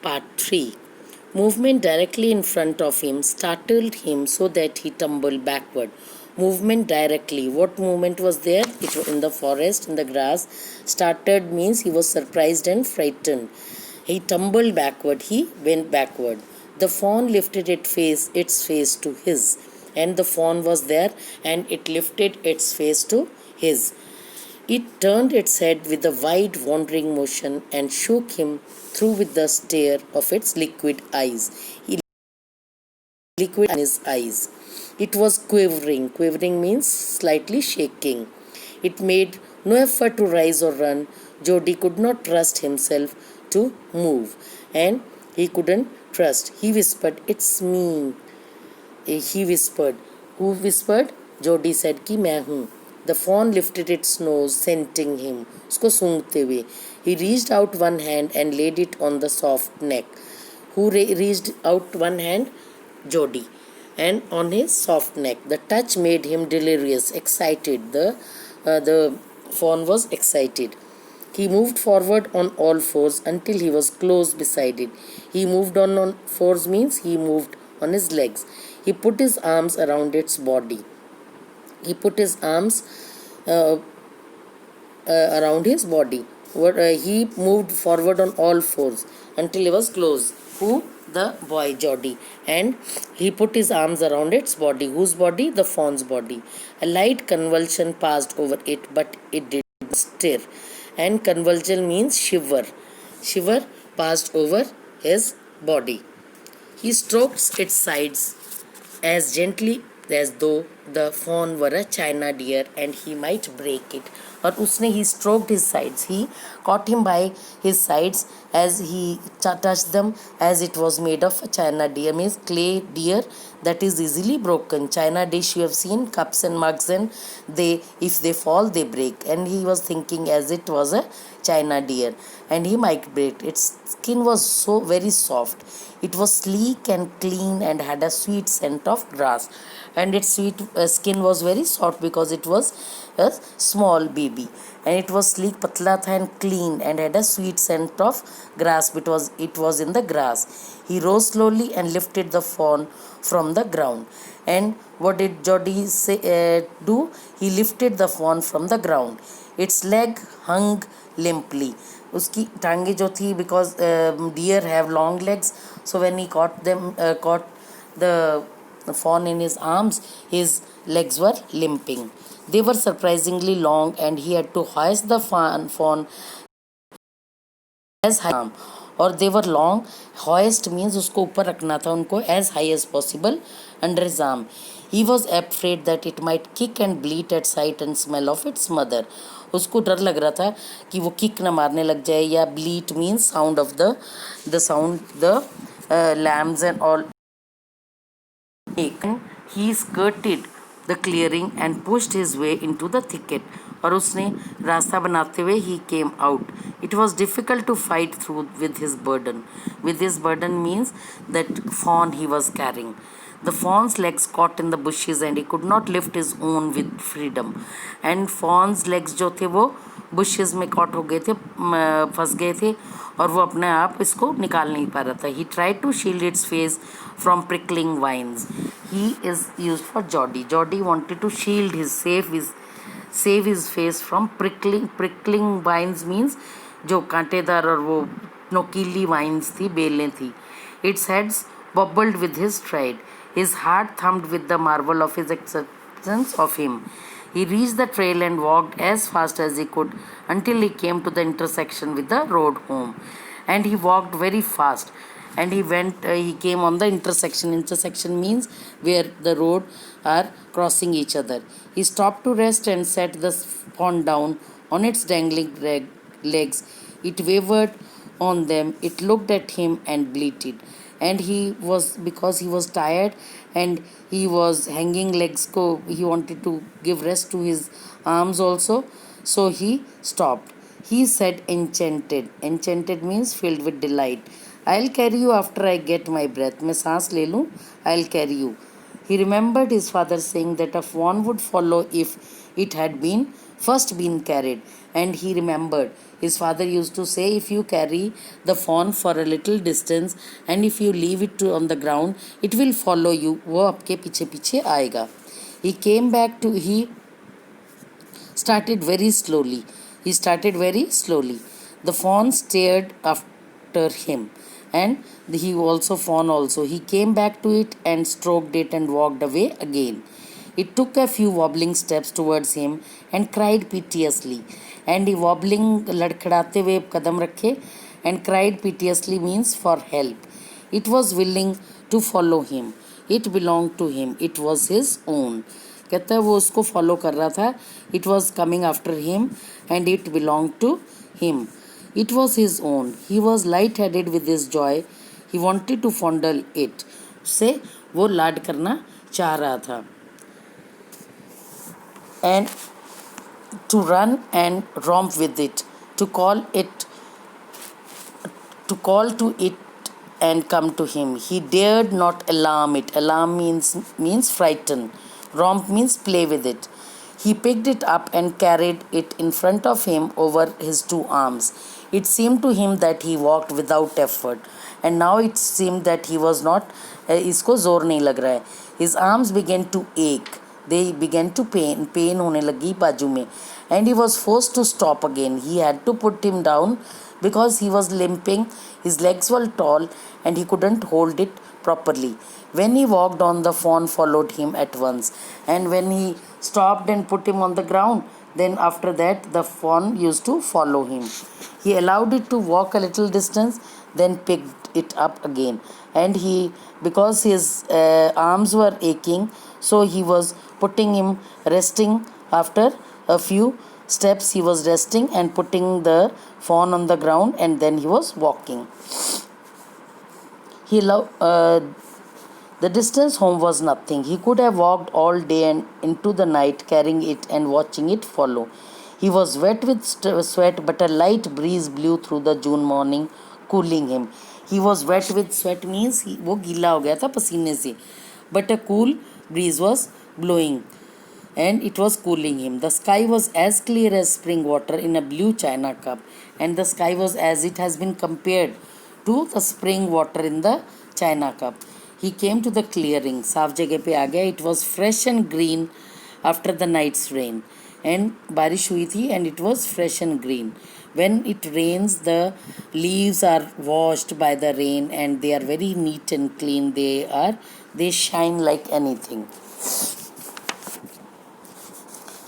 Part 3. Movement directly in front of him startled him so that he tumbled backward. Movement directly. What movement was there? It was in the forest, in the grass. Startled means he was surprised and frightened. He tumbled backward. He went backward. The fawn lifted its face to his, and the fawn was there, and it lifted its face to his. It turned its head with a wide, wandering motion and shook him through with the stare of its liquid eyes. He liquid in his eyes. It was quivering. Quivering means slightly shaking. It made no effort to rise or run. Jody could not trust himself to move, and he couldn't trust. He whispered, "It's me." He whispered. Who whispered? Jody said कि मैं हूँ. The fawn lifted its nose, scenting him. उसको सूंघते हुए. He reached out one hand and laid it on the soft neck. Who reached out one hand? Jody. And on his soft neck. The touch made him delirious, excited. The fawn was excited. He moved forward on all fours until he was close beside it. He moved on fours means he moved on his legs. He put his arms around its body. He put his arms uh, around his body. He moved forward on all fours until he was close. Who? The boy Jody. And he put his arms around its body. Whose body? The fawn's body. A light convulsion passed over it, but it did not stir. And convulsion means shiver. Shiver passed over his body. He stroked its sides as gently as though the fawn were a china deer and he might break it. और उसने he stroked his sides. He caught him by his sides as he touched them, as it was made of a china deer, means clay deer that is easily broken. China dish you have seen, cups and mugs, and if they fall they break. And he was thinking as it was a china deer and he might break. Its skin was so very soft. It was sleek and clean and had a sweet scent of grass. And its sweet skin was very soft because it was a small baby. And it was sleek, patla tha and clean and had a sweet scent of grass because it was in the grass. He rose slowly and lifted the fawn from the ground. And what did Jody do? He lifted the fawn from the ground. Its leg hung limply. उसकी टांगे जो थी, because deer have long legs, so when he caught the fawn in his arms, his legs were limping. They were surprisingly long and he had to hoist the fawn as high, और they were long. Hoist means उसको ऊपर रखना था उनको as high as possible under his arm. He was afraid that it might kick and bleat at sight and smell of its mother. उसको डर लग रहा था कि वो किक न मारने लग जाए, या bleat means sound of the sound the lambs and all make. He skirted the clearing and pushed his way into the thicket. और उसने रास्ता बनाते हुए he came out. It was difficult to fight through with his burden. With his burden means that fawn he was carrying. The fawn's legs caught in the bushes and he could not lift his own with freedom. And fawn's legs जो थे वो bushes में caught हो गए थे, फंस गए थे, और वो अपने आप इसको निकाल नहीं पा रहा था. He tried to shield its face from prickling vines. He is used for Jody. Jody wanted to shield save his face from prickling vines means जो कांटेदार और वो नोकीली vines थी, बेलें थी. Its heads bobbled with his stride. His heart thumped with the marvel of his acceptance of him. He reached the trail and walked as fast as he could until he came to the intersection with the road home. And he walked very fast. And he came on the intersection. Intersection means where the road are crossing each other. He stopped to rest and set the fawn down on its dangling legs. It wavered on them. It looked at him and bleated. And because he was tired and he was hanging legs he wanted to give rest to his arms also, so he stopped. He said enchanted means filled with delight, "I'll carry you after I get my breath. मैं सांस ले लूँ, I'll carry you." He remembered his father saying that a fawn would follow if it had first been carried, and he remembered His father used to say, if you carry the fawn for a little distance and if you leave it on the ground, it will follow you. वो आपके पीछे पीछे आएगा. He came back to, he started very slowly. He started very slowly. The fawn stared after him, and he also fawn also. He came back to it and stroked it and walked away again. It took a few wobbling steps towards him and cried piteously. And he wobbling लड़खड़ाते हुए कदम रखे and cried piteously means for help. It was willing to follow him. It belonged to him. It was his own. कहता है वो उसको follow कर रहा था. It was coming after him and it belonged to him. It was his own. He was light-headed with his joy. He wanted to fondle it. उससे वो लाड करना चाह रहा था. And to run and romp with it, to call to it and come to him. He dared not alarm it. Alarm means frighten. Romp means play with it. He picked it up and carried it in front of him over his two arms. It seemed to him that he walked without effort. And now it seemed that he was not, इसको जोर नहीं लग रहा है. His arms began to ache. They began to pain होने लगी बाजू में. And he was forced to stop again. He had to put him down because he was limping. His legs were tall and he couldn't hold it properly. When he walked on, the fawn followed him at once. And when he stopped and put him on the ground, then after that the fawn used to follow him. He allowed it to walk a little distance, then picked it up again. And he, because his arms were aching, so he was putting him resting. After a few steps he was resting and putting the fawn on the ground, and then he was walking. The distance home was nothing. He could have walked all day and into the night carrying it and watching it follow. He was wet with sweat, but a light breeze blew through the June morning, cooling him. He was wet with sweat means वो गीला हो गया था पसीने से. But a cool breeze was blowing and it was cooling him. The sky was as clear as spring water in a blue china cup, and the sky was as it has been compared to the spring water in the china cup. He came to the clearing. साफ जगह पे आ गया. It was fresh and green after the night's rain. And बारिश हुई थी and it was fresh and green. When it rains, the leaves are washed by the rain and they are very neat and clean. They shine like anything.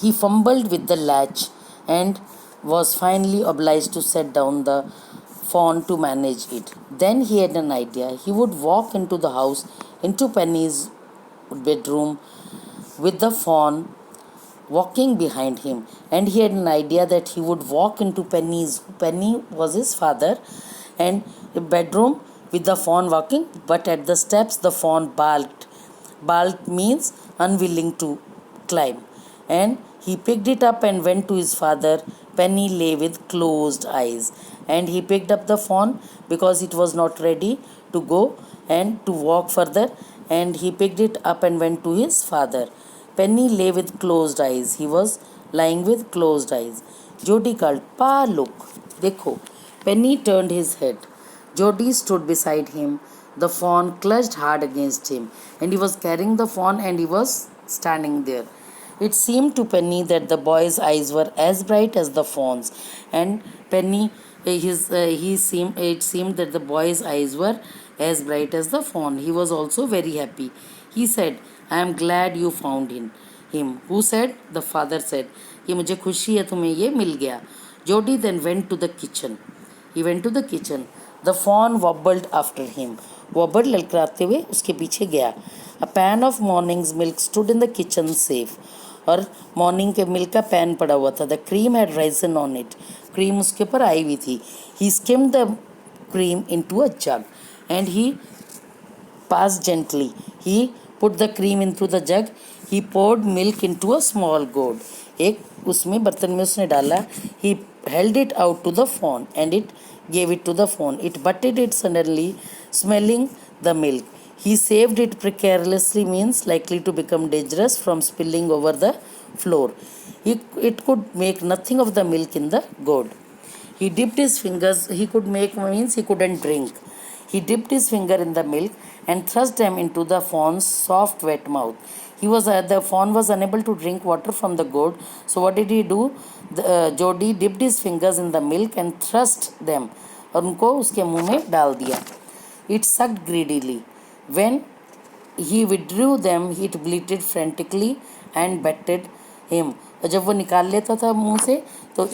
He fumbled with the latch and was finally obliged to set down the fawn to manage it. Then he had an idea. He would walk into the house, into Penny's bedroom, with the fawn walking behind him. And he had an idea that he would walk into Penny was his father, and a bedroom with the fawn walking, but at the steps the fawn balked. Balked means unwilling to climb. And he picked it up and went to his father. Penny lay with closed eyes. And he picked up the fawn because it was not ready to go and to walk further. And he picked it up and went to his father. Penny lay with closed eyes. He was lying with closed eyes. Jody called, "Pa, look." Dekho. Penny turned his head. Jody stood beside him. The fawn clutched hard against him. And he was carrying the fawn and he was standing there. It seemed to Penny that the boy's eyes were as bright as the fawn's. And Penny, it seemed that the boy's eyes were as bright as the fawn. He was also very happy. He said, "I am glad you found him." Who said? The father said, "ये मुझे खुशी है तुम्हें ये मिल गया." Jody then went to the kitchen. He went to the kitchen. The fawn wobbled after him. Wobbled ललकराते हुए उसके पीछे गया. A pan of morning's milk stood in the kitchen safe. और मॉर्निंग के मिल्क का पैन पड़ा हुआ था. The cream had risen on it. Cream उसके ऊपर आई हुई थी. He skimmed the cream into a jug and he pass gently. He put the cream into the jug. He poured milk into a small gourd. एक उसमें बर्तन में उसने डाला. He held it out to the fawn and it gave it to the fawn. It butted it suddenly, smelling the milk. He saved it precariously means likely to become dangerous from spilling over the floor. It could make nothing of the milk in the gourd. He dipped his fingers, he could make means he couldn't drink. He dipped his finger in the milk and thrust them into the fawn's soft, wet mouth. The fawn was unable to drink water from the gourd. So what did he do? Jody dipped his fingers in the milk and thrust them. और उनको उसके मुंह में डाल दिया. It sucked greedily. When he withdrew them, it bleated frantically and batted him. और जब वो निकाल लेता था मुंह से तो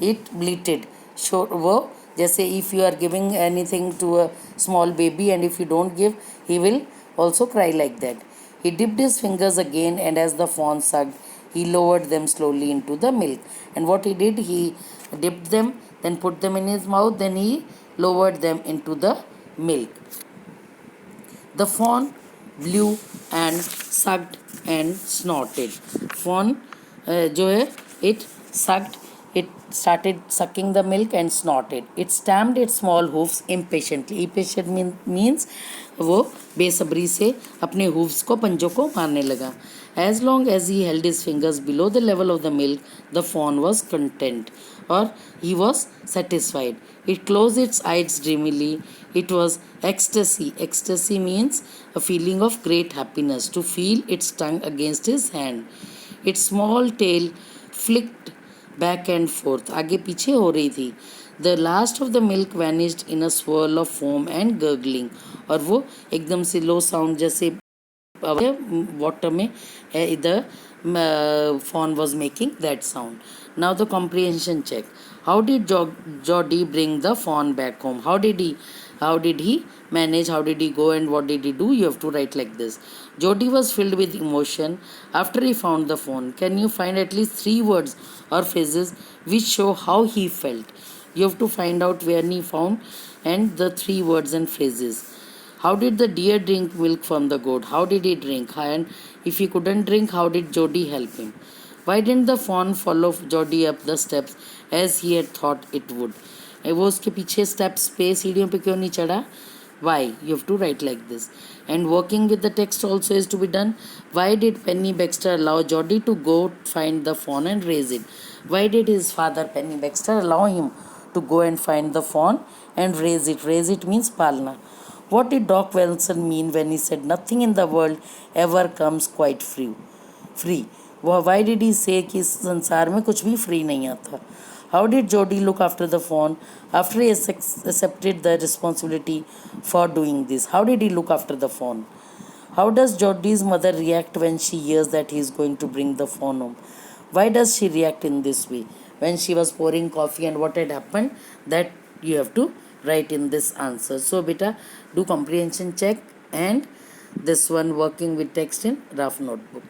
it bleated. वो जैसे if you are giving anything to a small baby and if you don't give, he will also cry like that. He dipped his fingers again, and as the fawn sucked, he lowered them slowly into the milk. And what he did, he dipped them, then put them in his mouth, then he lowered them into the milk. The fawn blew and sucked and snorted. Fawn जो है it sucked, it started sucking the milk and snorted. It stamped its small hoofs impatiently. Impatient means वो बेसब्री से अपने hooves को पंजों को मारने लगा. As long as he held his fingers below the level of the milk, the fawn was content, or he was satisfied. It closed its eyes dreamily. It was ecstasy. Ecstasy means a feeling of great happiness, to feel its tongue against his hand. Its small tail flicked back and forth. आगे पीछे हो रही थी. The last of the milk vanished in a swirl of foam and gurgling. और वो एकदम से low sound जैसे water में the fawn was making that sound. Now the comprehension check. How did Jody bring the fawn back home? How did he manage? How did he go and what did he do? You have to write like this. Jody was filled with emotion after he found the fawn. Can you find at least 3 words or phrases which show how he felt? You have to find out where he found and the 3 words and phrases. How did the deer drink milk from the goat? How did he drink? And if he couldn't drink, how did Jody help him? Why didn't the fawn follow Jody up the steps as he had thought it would? वो उसके पीछे steps पे सीढ़ियों पे क्यों नहीं चढ़ा? Why? You have to write like this. And working with the text also is to be done. Why did Penny Baxter allow Jody to go find the fawn and raise it? Why did his father Penny Baxter allow him to go and find the fawn and raise it? Raise it means palna. What did Doc Wilson mean when he said nothing in the world ever comes quite free? Why did he say कि इस संसार में कुछ भी free नहीं आता? How did Jody look after the fawn after he accepted the responsibility for doing this? How did he look after the fawn? How does Jody's mother react when she hears that he is going to bring the fawn home? Why does she react in this way? When she was pouring coffee and what had happened, that you have to write in this answer. So beta, do comprehension check and this one working with text in rough notebook.